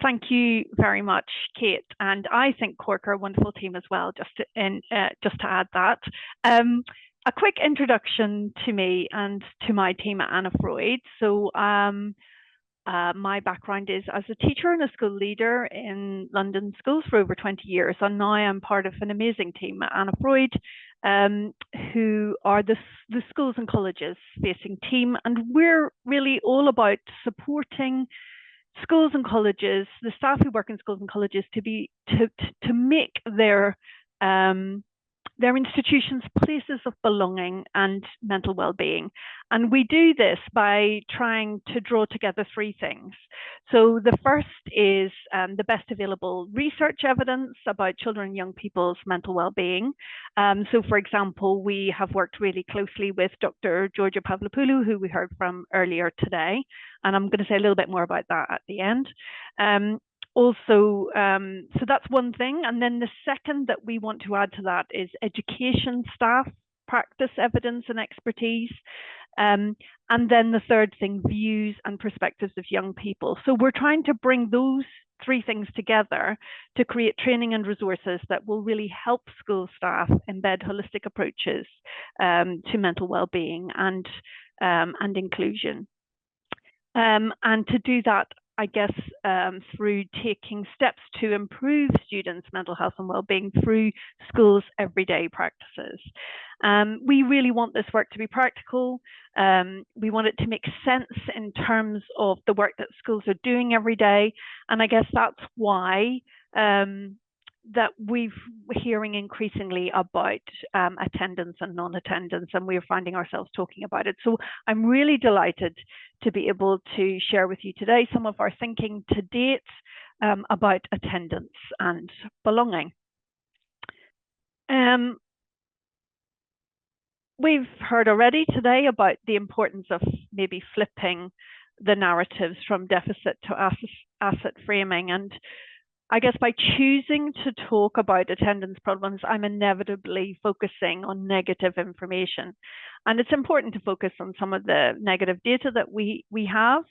Thank you very much, Kate. And I think Cork are a wonderful team as well, just to add that. A quick introduction to me and to my team at Anna Freud. So my background is as a teacher and a school leader in London schools for over 20 years. And now I'm part of an amazing team at Anna Freud, who are the schools and colleges facing team. And we're really all about supporting schools and colleges, the staff who work in schools and colleges, to make their institutions places of belonging and mental well-being. And we do this by trying to draw together three things. So the first is the best available research evidence about children and young people's mental well-being. So for example, we have worked really closely with Dr. Georgia Pavlopoulou, who we heard from earlier today. And I'm going to say a little bit more about that at the end. So that's one thing. And then the second that we want to add to that is education staff, practice evidence and expertise. And then the third thing, views and perspectives of young people. So we're trying to bring those three things together to create training and resources that will really help school staff embed holistic approaches to mental well-being and inclusion. And to do that, I guess, through taking steps to improve students' mental health and well-being through schools' everyday practices. We really want this work to be practical. We want it to make sense in terms of the work that schools are doing every day. And I guess that's why that we're hearing increasingly about attendance and non-attendance, and we're finding ourselves talking about it. So I'm really delighted to be able to share with you today some of our thinking to date about attendance and belonging. We've heard already today about the importance of maybe flipping the narratives from deficit to asset framing, and I guess by choosing to talk about attendance problems, I'm inevitably focusing on negative information. And it's important to focus on some of the negative data that we have,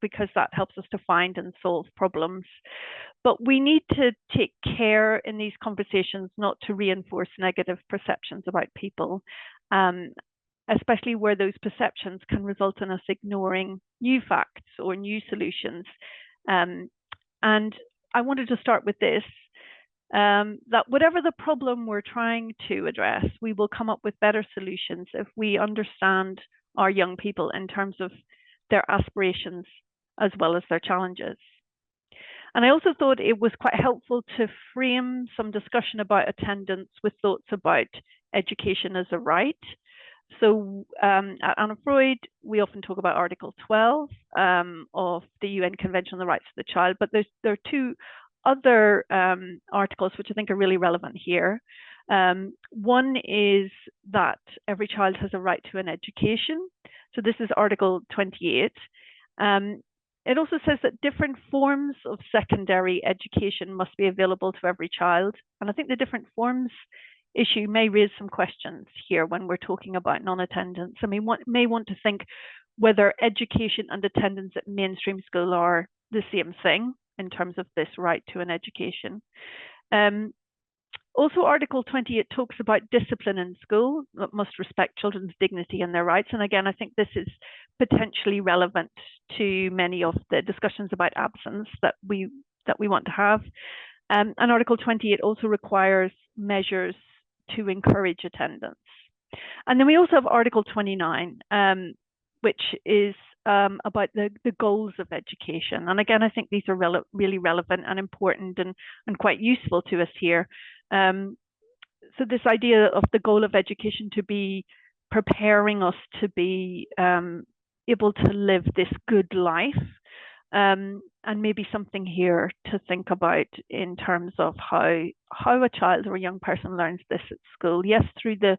because that helps us to find and solve problems. But we need to take care in these conversations not to reinforce negative perceptions about people, especially where those perceptions can result in us ignoring new facts or new solutions. And I wanted to start with this, that whatever the problem we're trying to address, we will come up with better solutions if we understand our young people in terms of their aspirations as well as their challenges. And I also thought it was quite helpful to frame some discussion about attendance with thoughts about education as a right. So at Anna Freud, we often talk about Article 12 of the UN Convention on the Rights of the Child, but there are two other articles which I think are really relevant here. One is that every child has a right to an education. So this is Article 28. It also says that different forms of secondary education must be available to every child. And I think the different forms issue may raise some questions here when we're talking about non-attendance. I mean, may want to think whether education and attendance at mainstream school are the same thing in terms of this right to an education. Also, Article 28 talks about discipline in school that must respect children's dignity and their rights. And again, I think this is potentially relevant to many of the discussions about absence that we want to have. And Article 28 also requires measures to encourage attendance. And then we also have Article 29, which is about the goals of education. And again, I think these are really relevant and important and quite useful to us here. So this idea of the goal of education to be preparing us to be able to live this good life, and maybe something here to think about in terms of how a child or a young person learns this at school. Yes, through the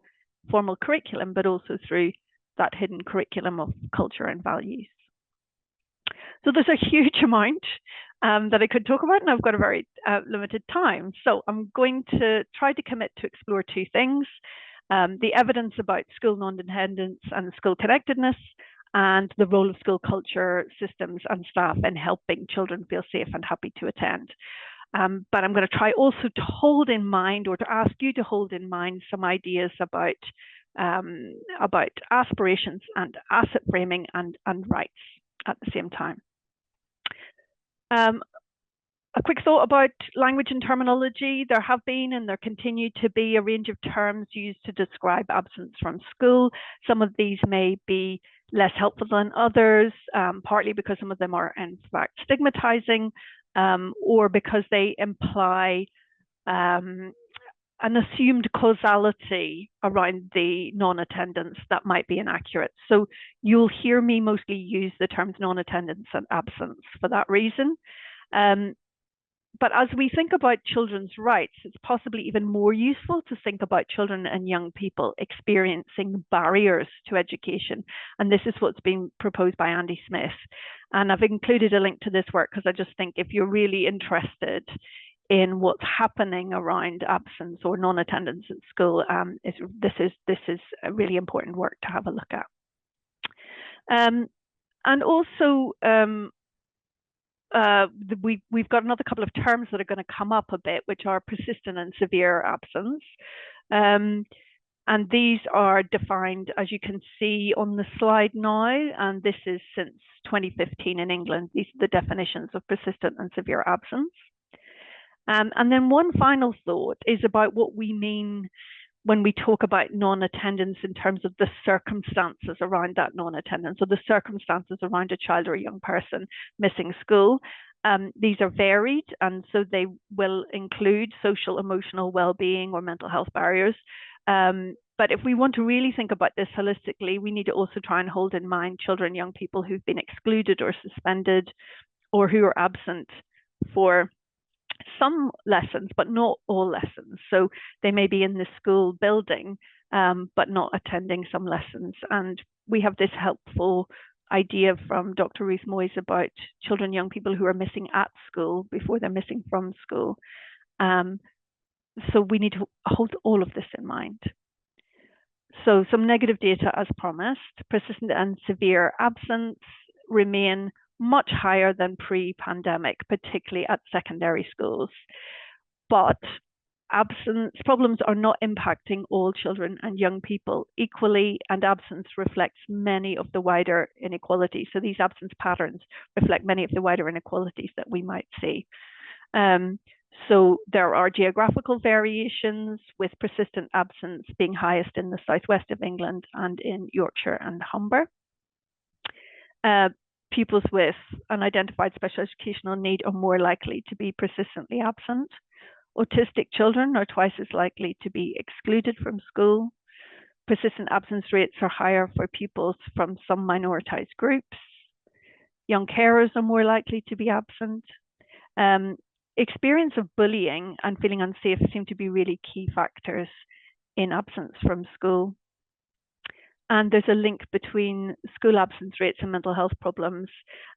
formal curriculum, but also through that hidden curriculum of culture and values. So there's a huge amount that I could talk about, and I've got a very limited time. So I'm going to try to commit to explore two things: the evidence about school non-attendance and school connectedness, and the role of school culture, systems and staff in helping children feel safe and happy to attend. But I'm going to try also to hold in mind, or to ask you to hold in mind, some ideas about aspirations and asset framing and rights at the same time. A quick thought about language and terminology. There have been and there continue to be a range of terms used to describe absence from school. Some of these may be less helpful than others, partly because some of them are in fact stigmatizing, or because they imply an assumed causality around the non-attendance that might be inaccurate. So you'll hear me mostly use the terms non-attendance and absence for that reason. But as we think about children's rights, it's possibly even more useful to think about children and young people experiencing barriers to education. And this is what's being proposed by Andy Smith. And I've included a link to this work because I just think if you're really interested in what's happening around absence or non-attendance at school, this is a really important work to have a look at. And also, we've got another couple of terms that are going to come up a bit, which are persistent and severe absence. And these are defined, as you can see on the slide now, and this is since 2015 in England. These are the definitions of persistent and severe absence. And then one final thought is about what we mean when we talk about non-attendance in terms of the circumstances around that non-attendance, or the circumstances around a child or a young person missing school. These are varied, and so they will include social, emotional well-being or mental health barriers. But if we want to really think about this holistically, we need to also try and hold in mind children, young people who've been excluded or suspended, or who are absent for some lessons, but not all lessons. So they may be in the school building, but not attending some lessons. And we have this helpful idea from Dr. Ruth Moyes about children, young people who are missing at school before they're missing from school. So we need to hold all of this in mind. So some negative data as promised. Persistent and severe absence remain much higher than pre-pandemic, particularly at secondary schools. But absence problems are not impacting all children and young people equally, and absence reflects many of the wider inequalities. So these absence patterns reflect many of the wider inequalities that we might see. So there are geographical variations, with persistent absence being highest in the southwest of England and in Yorkshire and Humber. Pupils with an identified special educational need are more likely to be persistently absent. Autistic children are twice as likely to be excluded from school. Persistent absence rates are higher for pupils from some minoritized groups. Young carers are more likely to be absent. Experience of bullying and feeling unsafe seem to be really key factors in absence from school. And there's a link between school absence rates and mental health problems.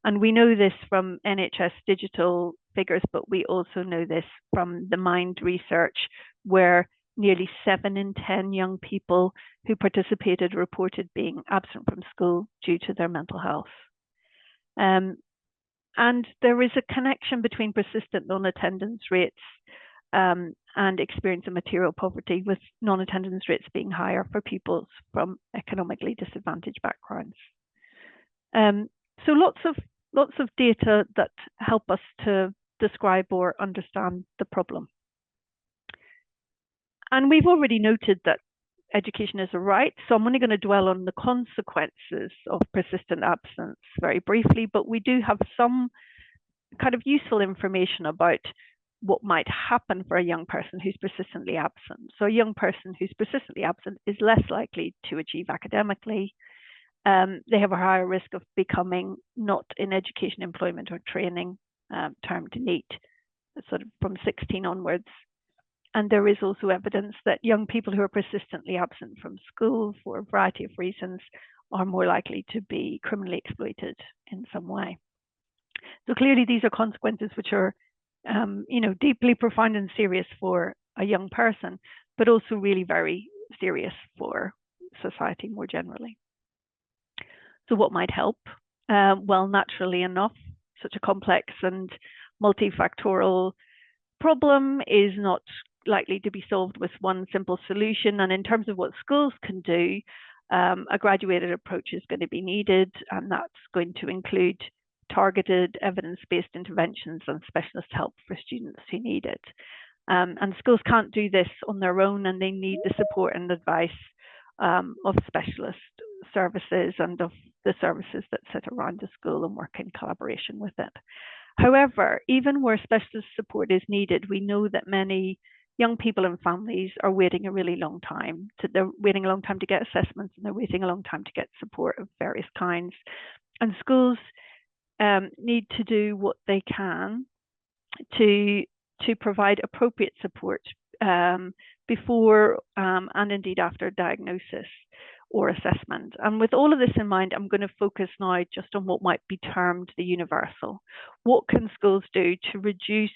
And we know this from NHS digital figures, but we also know this from the MIND research, where nearly 7 in 10 young people who participated reported being absent from school due to their mental health. And there is a connection between persistent non-attendance rates and experience of material poverty, with non-attendance rates being higher for pupils from economically disadvantaged backgrounds. So lots of data that help us to describe or understand the problem. And we've already noted that education is a right, so I'm only going to dwell on the consequences of persistent absence very briefly, but we do have some kind of useful information about what might happen for a young person who's persistently absent. So a young person who's persistently absent is less likely to achieve academically. They have a higher risk of becoming not in education, employment, or training, termed NEET, sort of from 16 onwards. And there is also evidence that young people who are persistently absent from school for a variety of reasons are more likely to be criminally exploited in some way. So clearly these are consequences which are deeply profound and serious for a young person, but also really very serious for society more generally. So what might help? Well, naturally enough, such a complex and multifactorial problem is not likely to be solved with one simple solution. And in terms of what schools can do, a graduated approach is going to be needed, and that's going to include targeted evidence-based interventions and specialist help for students who need it. And schools can't do this on their own, and they need the support and advice of specialist services and of the services that sit around the school and work in collaboration with it. However, even where specialist support is needed, we know that many young people and families are waiting a really long time. They're waiting a long time to get assessments, and they're waiting a long time to get support of various kinds. And schools need to do what they can to provide appropriate support before and indeed after diagnosis or assessment. And with all of this in mind, I'm going to focus now just on what might be termed the universal. What can schools do to reduce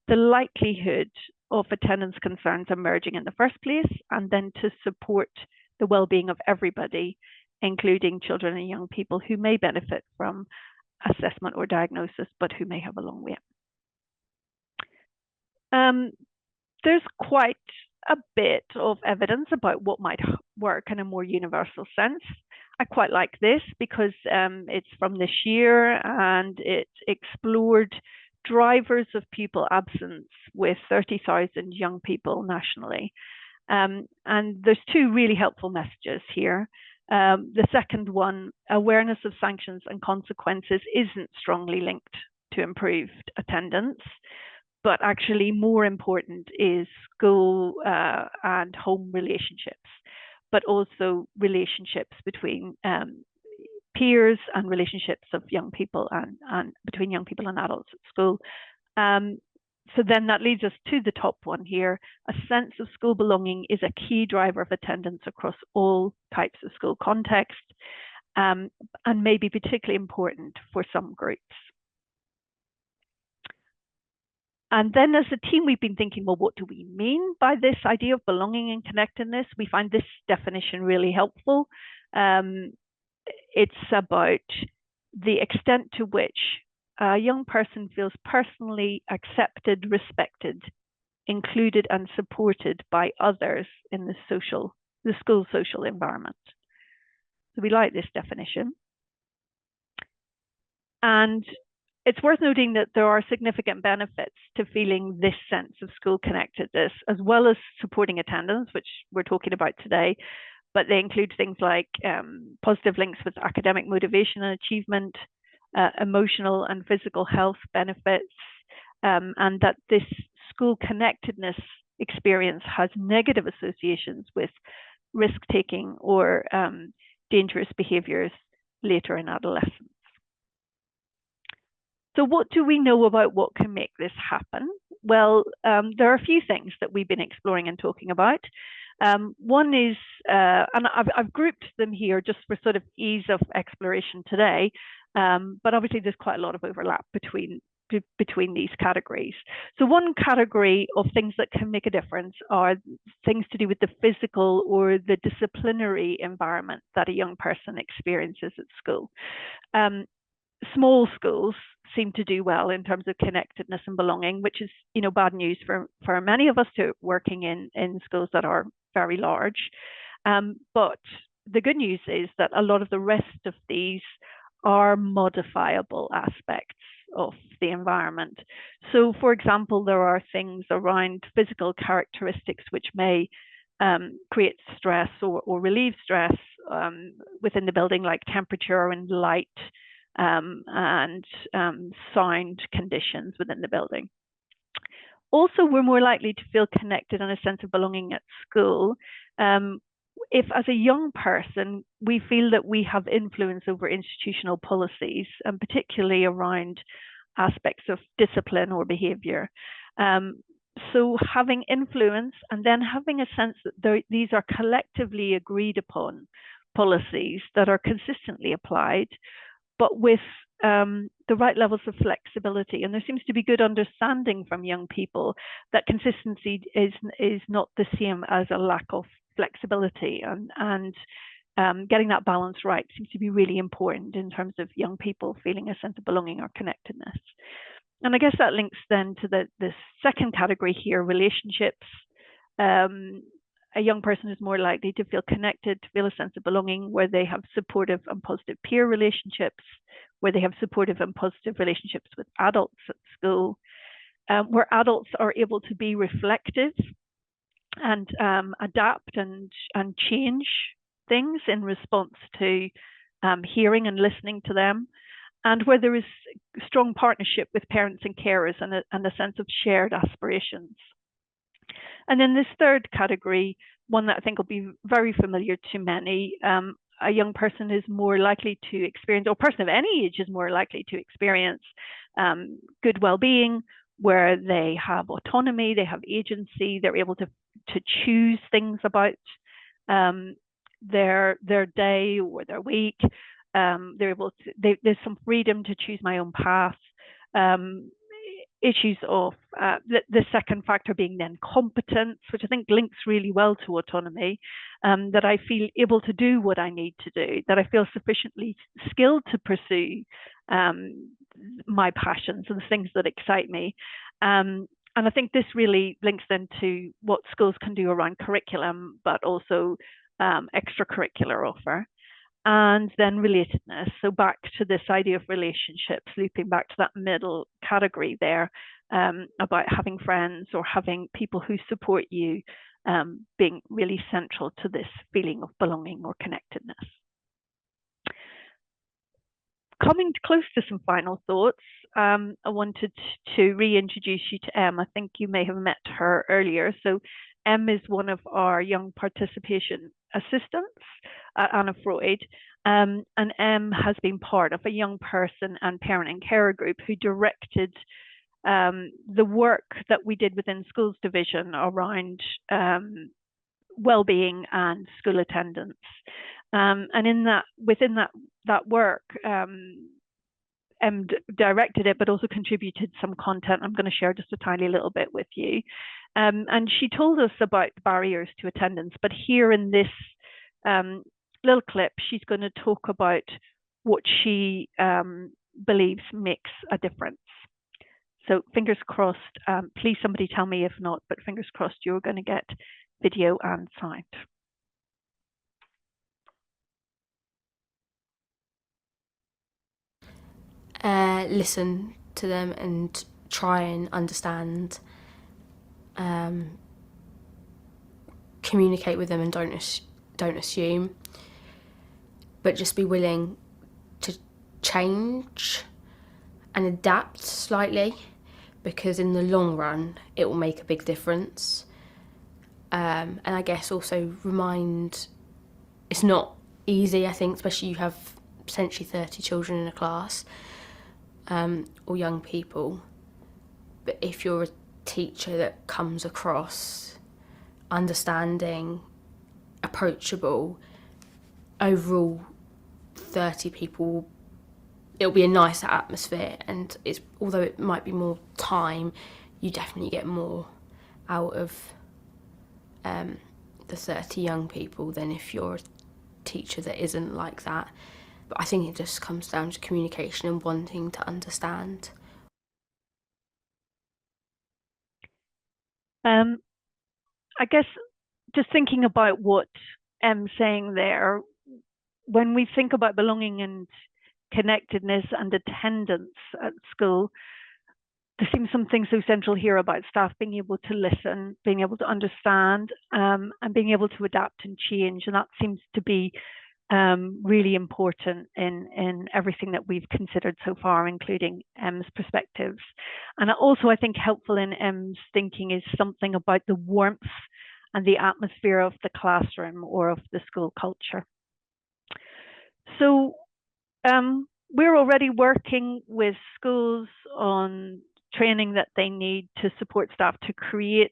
the likelihood of attendance concerns emerging in the first place, and then to support the well-being of everybody, including children and young people who may benefit from assessment or diagnosis, but who may have a long wait. There's quite a bit of evidence about what might work in a more universal sense. I quite like this because it's from this year, and it explored drivers of pupil absence with 30,000 young people nationally. And there's two really helpful messages here. The second one, awareness of sanctions and consequences isn't strongly linked to improved attendance, but actually more important is school and home relationships, but also relationships between peers and relationships of young people and between young people and adults at school. So then that leads us to the top one here. A sense of school belonging is a key driver of attendance across all types of school context, and may be particularly important for some groups. And then as a team, we've been thinking, well, what do we mean by this idea of belonging and connectedness? We find this definition really helpful. It's about the extent to which a young person feels personally accepted, respected, included, and supported by others in the school social environment. So we like this definition. And it's worth noting that there are significant benefits to feeling this sense of school connectedness, as well as supporting attendance, which we're talking about today. But they include things like positive links with academic motivation and achievement, emotional and physical health benefits, and that this school connectedness experience has negative associations with risk-taking or dangerous behaviors later in adolescence. So what do we know about what can make this happen? Well, there are a few things that we've been exploring and talking about. One is, and I've grouped them here just for sort of ease of exploration today, but obviously there's quite a lot of overlap between these categories. So one category of things that can make a difference are things to do with the physical or the disciplinary environment that a young person experiences at school. Small schools seem to do well in terms of connectedness and belonging, which is, bad news for many of us who are working in schools that are very large. But the good news is that a lot of the rest of these are modifiable aspects of the environment. So, for example, there are things around physical characteristics which may create stress or relieve stress within the building, like temperature and light, and sound conditions within the building. Also, we're more likely to feel connected and a sense of belonging at school if, as a young person, we feel that we have influence over institutional policies, and particularly around aspects of discipline or behavior. So having influence and then having a sense that these are collectively agreed upon policies that are consistently applied, but with the right levels of flexibility. And there seems to be good understanding from young people that consistency is not the same as a lack of flexibility. And getting that balance right seems to be really important in terms of young people feeling a sense of belonging or connectedness. And I guess that links then to the second category here, relationships. A young person is more likely to feel connected, to feel a sense of belonging, where they have supportive and positive peer relationships, where they have supportive and positive relationships with adults at school, where adults are able to be reflective and adapt and change things in response to hearing and listening to them, and where there is strong partnership with parents and carers and a sense of shared aspirations. And then this third category, one that I think will be very familiar to many, a young person is more likely to experience, or a person of any age is more likely to experience good well-being, where they have autonomy, they have agency, they're able to choose things about their day or their week. They're able to, there's some freedom to choose my own path. Issues of the second factor being then competence, which I think links really well to autonomy, that I feel able to do what I need to do, that I feel sufficiently skilled to pursue my passions and the things that excite me. And I think this really links then to what schools can do around curriculum, but also extracurricular offer. And then relatedness. So back to this idea of relationships, looping back to that middle category there, about having friends or having people who support you, being really central to this feeling of belonging or connectedness. Coming close to some final thoughts, I wanted to reintroduce you to Em. I think you may have met her earlier. So Em is one of our young participation assistants at Anna Freud, and Em has been part of a young person and parent and carer group who directed the work that we did within schools division around well-being and school attendance. And in that, within that work, Em directed it, but also contributed some content. I'm going to share just a tiny little bit with you. And she told us about barriers to attendance, but here in this little clip, she's going to talk about what she believes makes a difference. So fingers crossed, please somebody tell me if not, but fingers crossed you're going to get video and sound. Listen to them and try and understand, communicate with them and don't assume, but just be willing to change and adapt slightly, because in the long run it will make a big difference. And I guess also remind, it's not easy, I think, especially you have potentially 30 children in a class, or young people, but if you're a teacher that comes across understanding, approachable, overall 30 people, it'll be a nicer atmosphere, and it's, although it might be more time, you definitely get more out of the 30 young people than if you're a teacher that isn't like that. But I think it just comes down to communication and wanting to understand. I guess just thinking about what Em's saying there, when we think about belonging and connectedness and attendance at school, there seems something so central here about staff being able to listen, being able to understand, and being able to adapt and change. And that seems to be really important in everything that we've considered so far, including Em's perspectives. And also, I think helpful in Em's thinking is something about the warmth and the atmosphere of the classroom or of the school culture. So we're already working with schools on training that they need to support staff to create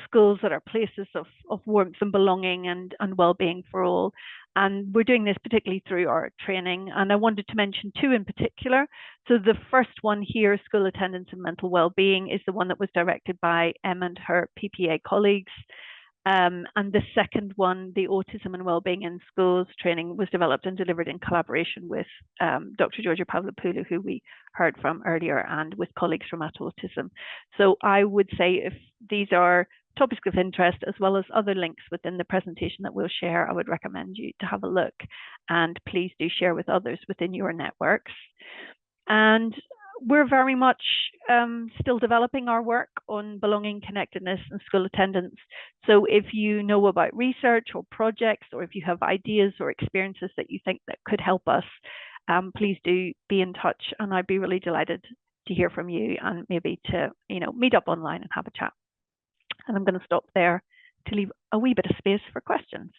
schools that are places of warmth and belonging and well-being for all. And we're doing this particularly through our training. And I wanted to mention two in particular. So the first one here, school attendance and mental well-being, is the one that was directed by Em and her PPA colleagues. And the second one, the Autism and Wellbeing in Schools training, was developed and delivered in collaboration with Dr. Georgia Pavlopoulou, who we heard from earlier, and with colleagues from At Autism. So I would say if these are topics of interest, as well as other links within the presentation that we'll share, I would recommend you to have a look. And please do share with others within your networks. And we're very much still developing our work on belonging, connectedness, and school attendance. So if you know about research or projects, or if you have ideas or experiences that you think that could help us, please do be in touch, and I'd be really delighted to hear from you, and maybe to meet up online and have a chat. And I'm going to stop there to leave a wee bit of space for questions.